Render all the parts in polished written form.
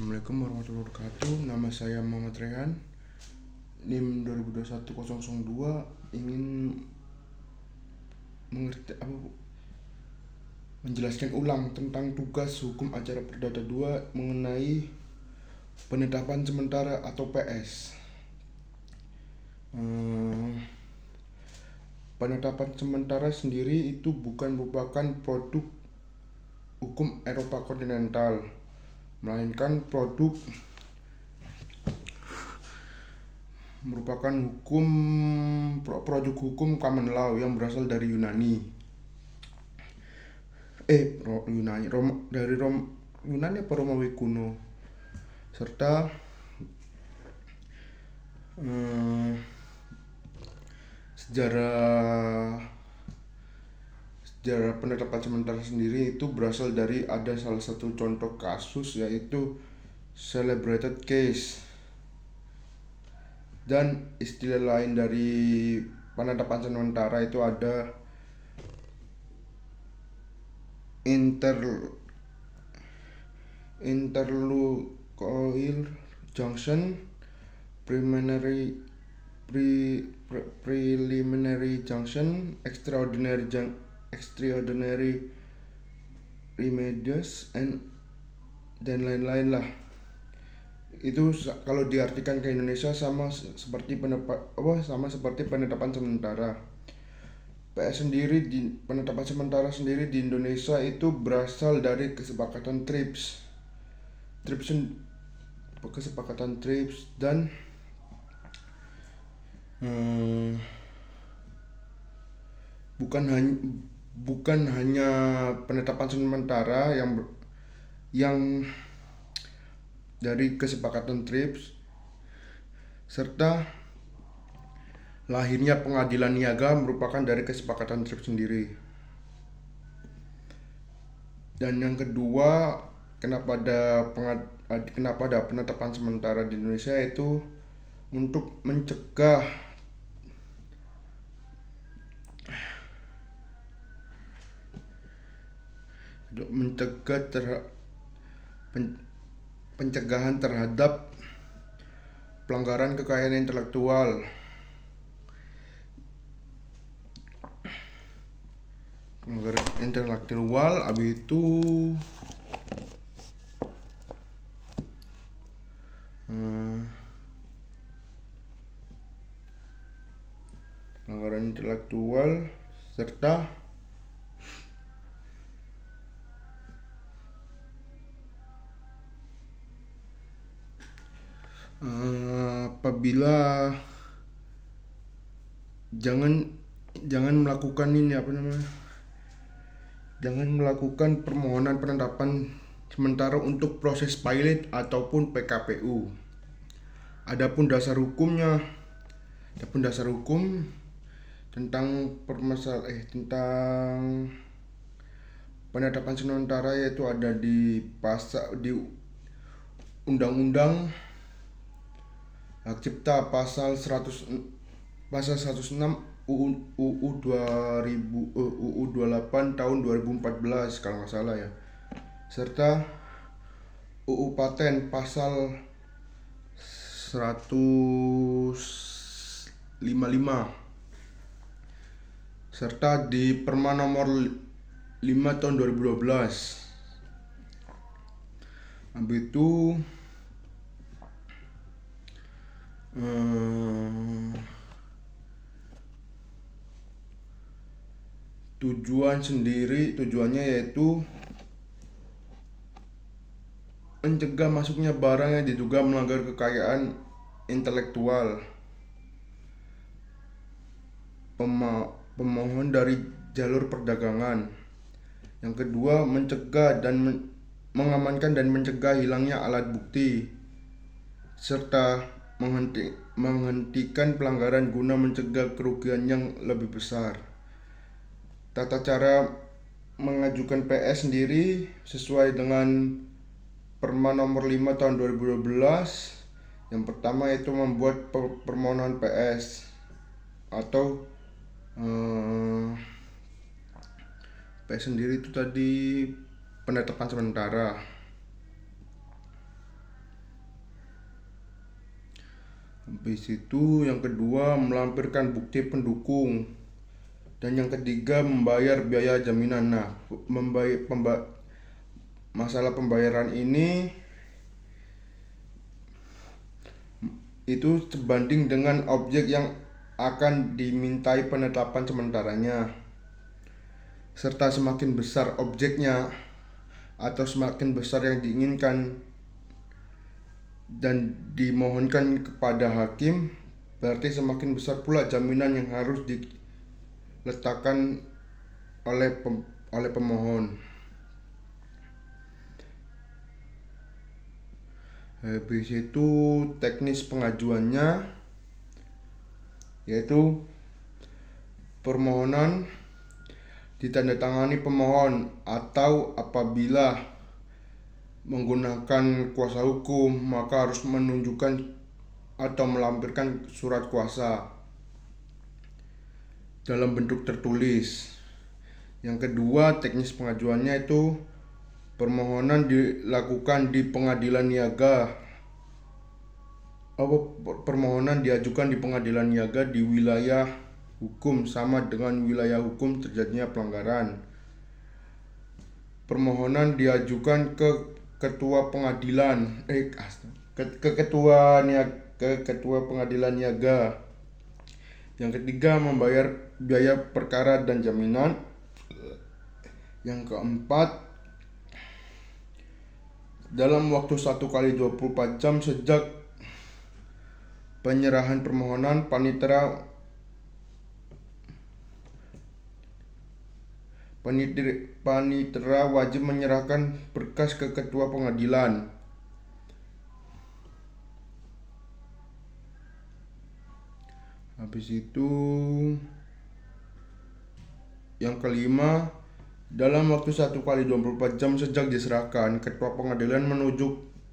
Assalamualaikum warahmatullahi wabarakatuh. Nama saya Muhammad Rehan. NIM 2021-002 ingin menjelaskan ulang tentang tugas hukum acara perdata 2 mengenai penetapan sementara atau PS. Penetapan sementara sendiri itu bukan merupakan produk hukum Eropa kontinental, melainkan merupakan produk hukum common law yang berasal dari Yunani. Yunani apa Romawi kuno, serta sejarah penetapan sementara sendiri itu berasal dari ada salah satu contoh kasus, yaitu celebrated case. Dan istilah lain dari penetapan sementara itu ada interlocutory junction, preliminary junction, extraordinary remedies, dan lain-lain lah. Itu kalau diartikan ke Indonesia sama seperti penetapan sementara. PS sendiri penetapan sementara sendiri di Indonesia itu berasal dari kesepakatan TRIPS dan bukan hanya penetapan sementara yang dari kesepakatan TRIPS, serta lahirnya pengadilan niaga merupakan dari kesepakatan TRIPS sendiri. Dan yang kedua, kenapa ada penetapan sementara di Indonesia, itu untuk mencegah pencegahan terhadap pelanggaran kekayaan intelektual. Habis itu pelanggaran intelektual serta apabila jangan melakukan permohonan penetapan sementara untuk proses pilot ataupun PKPU. Adapun dasar hukum tentang penetapan sementara, yaitu ada di Undang-Undang Hak Cipta pasal 106 UU 28 tahun 2014 kalau nggak salah ya, serta UU Paten pasal 155, serta di Perma nomor 5 tahun 2012. Habis itu tujuannya yaitu mencegah masuknya barang yang diduga melanggar kekayaan intelektual pemohon dari jalur perdagangan. Yang kedua, mencegah dan mengamankan dan mencegah hilangnya alat bukti, serta menghentikan pelanggaran guna mencegah kerugian yang lebih besar. Tata cara mengajukan PS sendiri sesuai dengan Perma nomor 5 tahun 2012. Yang pertama itu membuat permohonan PS atau PS sendiri itu tadi penetapan sementara. Habis itu yang kedua melampirkan bukti pendukung. Dan yang ketiga membayar biaya jaminan. Nah, masalah pembayaran ini itu sebanding dengan objek yang akan dimintai penetapan sementaranya, serta semakin besar objeknya atau semakin besar yang diinginkan dan dimohonkan kepada hakim, berarti semakin besar pula jaminan yang harus diletakkan oleh pemohon. Habis itu teknis pengajuannya, yaitu permohonan ditandatangani pemohon atau apabila menggunakan kuasa hukum maka harus menunjukkan atau melampirkan surat kuasa dalam bentuk tertulis. Yang kedua, teknis pengajuannya itu permohonan dilakukan di pengadilan niaga. Permohonan diajukan di pengadilan niaga di wilayah hukum sama dengan wilayah hukum terjadinya pelanggaran. Permohonan diajukan ke ketua pengadilan ke ketua pengadilan niaga. Yang ketiga, membayar biaya perkara dan jaminan. Yang keempat, dalam waktu 1x24 jam sejak penyerahan permohonan, panitera wajib menyerahkan berkas ke ketua pengadilan. Habis itu yang kelima, dalam waktu 1x24 jam sejak diserahkan, ketua pengadilan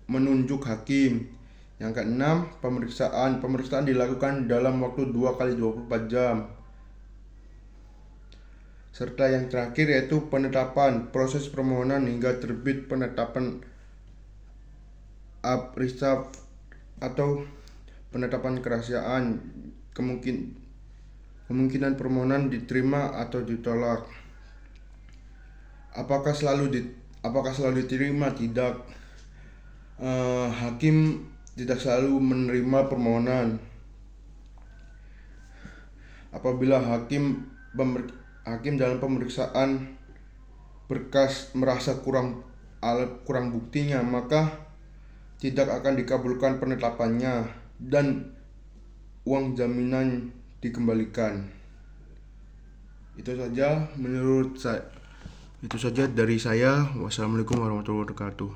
menunjuk hakim. Yang keenam, pemeriksaan dilakukan dalam waktu 2x24 jam. Serta yang terakhir yaitu penetapan proses permohonan hingga terbit penetapan aprisaf atau penetapan kerahasiaan, kemungkinan permohonan diterima atau ditolak. Apakah selalu diterima? Tidak. Hakim tidak selalu menerima permohonan. Apabila hakim dalam pemeriksaan berkas merasa kurang buktinya, maka tidak akan dikabulkan penetapannya dan uang jaminan dikembalikan. Itu saja dari saya. Wassalamualaikum warahmatullahi wabarakatuh.